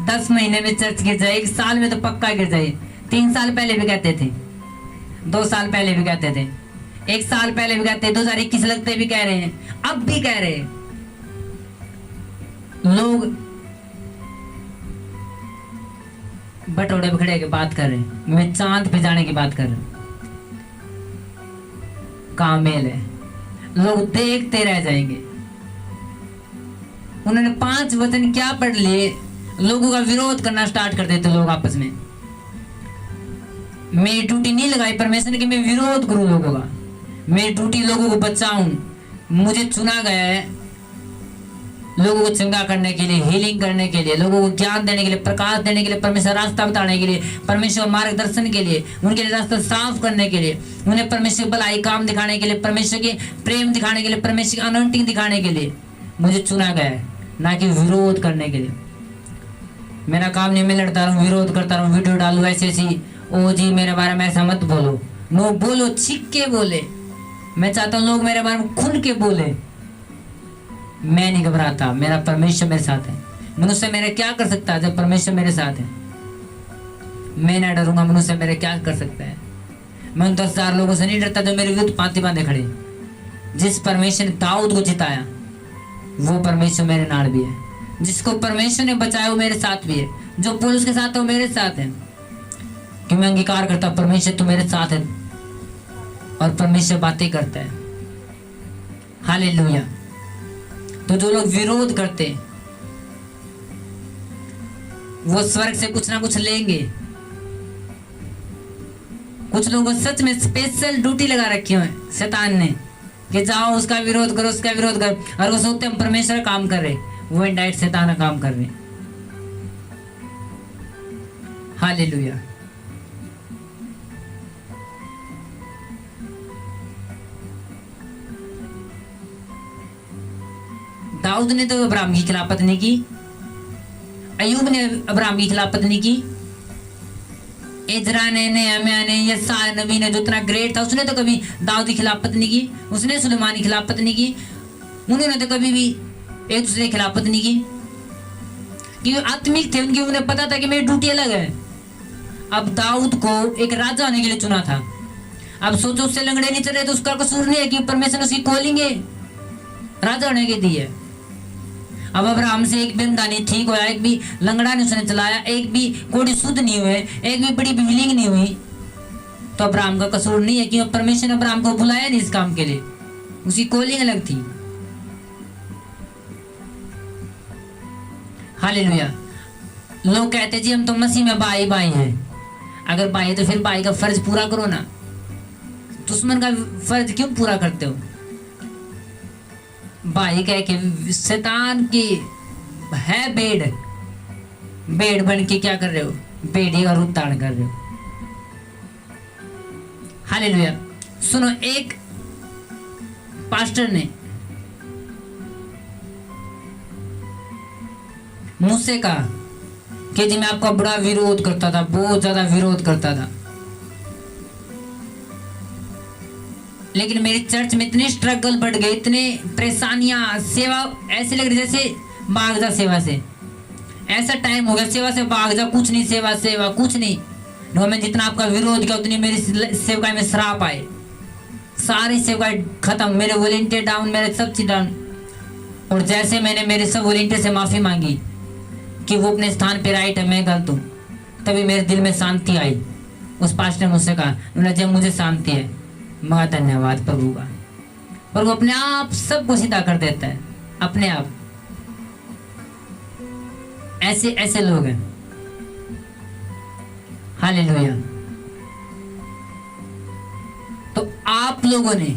10 महीने में चर्च गिर जाएगी, 1 साल में तो पक्का गिर जाएगी। 3 साल पहले भी कहते थे, 2 साल पहले भी कहते थे, 1 साल पहले भी कहते, 2021 लगते भी कह रहे हैं, अब भी कह रहे हैं। लोग बटोड़े पकड़े की बात कर रहे हैं, मैं चांद पे जाने की बात कर रहा हूं। कहां मेल है? लोग देखते रह जाएंगे। उन्होंने 5 वचन क्या पढ़ लिए, लोगों का विरोध करना स्टार्ट कर देते लोग आपस में। मेरी ड्यूटी नहीं लगाई परमेश्वर ने कि मैं विरोध करूं लोगों का, मेरी ड्यूटी लोगों को बचाऊं। मुझे चुना गया है लोगों को चंगा करने के लिए, हीलिंग करने के लिए, लोगों को ज्ञान देने के लिए, प्रकाश देने के लिए, परमेश्वर रास्ता बताने के लिए, परमेश्वर मार्गदर्शन के लिए, उनके लिए रास्ता साफ करने के लिए, उन्हें परमेश्वर भलाई काम दिखाने के लिए, परमेश्वर के प्रेम दिखाने के लिए, परमेश्वर की अनॉइंटिंग दिखाने के लिए मुझे चुना गया है, ना कि विरोध करने के लिए। मेरा काम नहीं मैं लड़ता रहूं, विरोध करता रहूं, वीडियो डालू ऐसी, ओ जी मेरे बारे में ऐसा मत बोलो, नो बोलो, छिक के बोले। मैं चाहता हूं लोग मेरे बारे में खुल के बोले। मैं नहीं घबराता, मेरा परमेश्वर मेरे साथ है। मनुष्य मेरे क्या कर सकता है जब परमेश्वर मेरे साथ है? मैं ना डरूंगा, मनुष्य मेरे क्या कर सकता है? मैं उन 10,000 लोगों से नहीं डरता जो मेरे विरुद्ध पांति बांधे खड़े। जिस परमेश्वर ने दाऊद को जिताया वो परमेश्वर मेरे नाल भी है, जिसको परमेश्वर ने बचाया वो मेरे साथ भी है, जो पुलिस के साथ है वो मेरे साथ है। कि मैं अंगीकार करता परमेश्वर तू मेरे साथ है, और परमेश्वर बातें करता है। हालेलुया। तो जो लोग विरोध करते वो स्वर्ग से कुछ ना कुछ लेंगे। कुछ लोगों को सच में स्पेशल ड्यूटी लगा रखी है शैतान ने कि जाओ उसका विरोध करो, उसका विरोध करो, और वो सोचते हम परमेश्वर का काम कर रहे, वो इनडायरेक्ट शैतान का काम कर रहे। हालेलुया। दाऊद ने तो अब्राहम की खिलाफत नहीं की, अयूब ने अब्राहम की खिलाफत नहीं की, इजरा ने, नेहम्याह ने, यशायाह नबी ने, जो इतना ग्रेट था उसने तो कभी दाऊद की खिलाफत नहीं की, उसने सुलेमान की खिलाफत नहीं की, उन्होंने तो कभी भी एक दूसरे की खिलाफत नहीं की, क्योंकि आत्मिक थे उनकी, उन्हें पता था कि मेरी ड्यूटी अलग है। अब दाऊद को एक राजा होने के लिए चुना था। अब सोचो उससे लंगड़े नहीं चल रहे तो उसका कसूर नहीं है कि परमेश्वर ने उसकी कॉलिंग है राजा होने के दी है। अब अब्राहम से एक भी अंधा नहीं ठीक होया, एक भी लंगड़ा नहीं उसने चलाया, एक भी कोड़ी शुद्ध नहीं हुए, एक भी बड़ी बिजलिंग नहीं हुई, तो अब्राहम का कसूर नहीं है, क्योंकि परमेश्वर ने अब्राहम को बुलाया नहीं इस काम के लिए, उसकी कॉलिंग अलग थी। हालेलुया। लोग कहते जी हम तो मसीह में भाई भाई हैं। अगर भाई है तो फिर भाई का फर्ज पूरा करो ना, दुश्मन का फर्ज क्यों पूरा करते हो? भाई कह के शैतान की है बेड़ बन के क्या कर रहे हो? बेड़ी का रूप धारण कर रहे हो। हालेलुया। सुनो, एक पास्टर ने मुझसे कहा कि जी मैं आपका बड़ा विरोध करता था, बहुत ज्यादा विरोध करता था, लेकिन मेरी चर्च में इतने स्ट्रगल बढ़ गए, इतने परेशानियां, सेवा ऐसे लग रही जैसे भाग जा सेवा से। ऐसा टाइम हो गया सेवा से भाग जा, कुछ नहीं, सेवा कुछ नहीं। मैं जितना आपका विरोध किया उतनी मेरी सेवकाई में श्राप आए, सारी सेवकाई खत्म, मेरे वॉलेंटियर डाउन, मेरे सब चीज डाउन। और जैसे मैंने मेरे सब वॉलेंटियर से माफी मांगी कि वो अपने स्थान पे राइट है, मैं गलत हूँ, तभी मेरे दिल में शांति आई। उस पास्टर ने मुझसे कहा, जब मुझे शांति है, महा धन्यवाद प्रभु का। और वो अपने आप सबको सीधा कर देता है, अपने आप। ऐसे लोग हैं। हालेलुया। तो आप लोगों ने,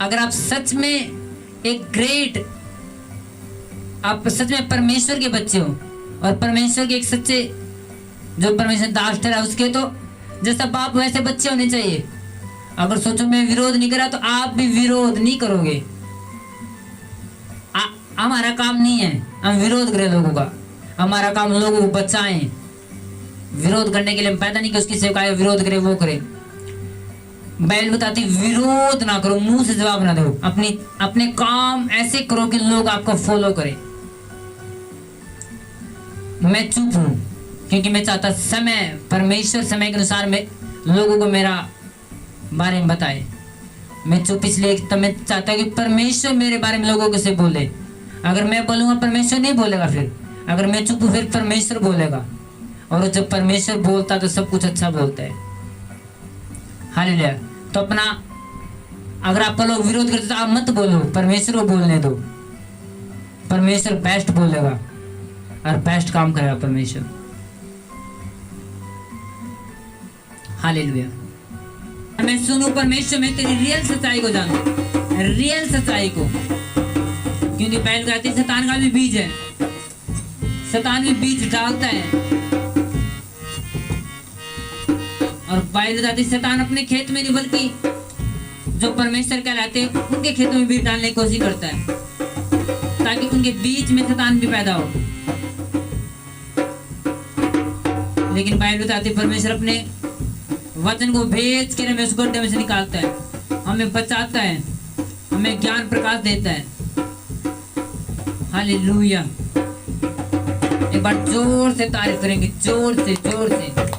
अगर आप सच में एक ग्रेट, आप सच में परमेश्वर के बच्चे हो और परमेश्वर के एक सच्चे जो परमेश्वर दास ठहरा उसके, तो जैसा बाप वैसे बच्चे होने चाहिए। अगर सोचो मैं विरोध नहीं करा तो आप भी विरोध नहीं करोगे। हमारा काम नहीं है हम विरोध करें लोगों का, हमारा काम लोगों को बचाएं। विरोध करने के लिए हम पैदा नहीं कि उसकी सेवकाई का विरोध करे, वो करे। बाइबल बताती विरोध ना करो, मुंह से जवाब ना दो, अपने काम ऐसे करो कि लोग आपको फॉलो करें। मैं चुप हूं क्योंकि मैं चाहता समय, परमेश्वर समय के अनुसार मैं लोगों को मेरा बारे में बताए। मैं चुप इसलिए तो मैं चाहता हूं कि परमेश्वर मेरे बारे में लोगों को से बोले। अगर मैं बोलूंगा परमेश्वर नहीं बोलेगा, फिर अगर मैं चुप हूं फिर परमेश्वर बोलेगा, और जब परमेश्वर बोलता तो सब कुछ अच्छा बोलता है। हालेलुया। तो अपना, अगर आपका लोग विरोध करते तो आप मत बोलो, परमेश्वर को बोलने दो। परमेश्वर बेस्ट बोलेगा और बेस्ट काम करेगा परमेश्वर। हालेलुया। मैं सुनूं परमेश्वर, मैं तेरी रियल सच्चाई को जानूं, रियल सच्चाई को, क्योंकि पहल कहती शैतान का भी बीज है, शैतान भी बीज डालता है। और बाइबल बताती शैतान अपने खेत में नहीं बल्कि जो परमेश्वर कहलाते हैं उनके खेतों में बीज डालने की कोशिश करता है, ताकि उनके बीच में शैतान भी पैदा हो। लेकिन बाइबल बताती परमेश्वर अपने वचन को भेज के हमें उस गड्ढे में से निकालता है, हमें बचाता है, हमें ज्ञान प्रकाश देता है। हालेलुया। एक बार जोर से तारीफ करेंगे, जोर से।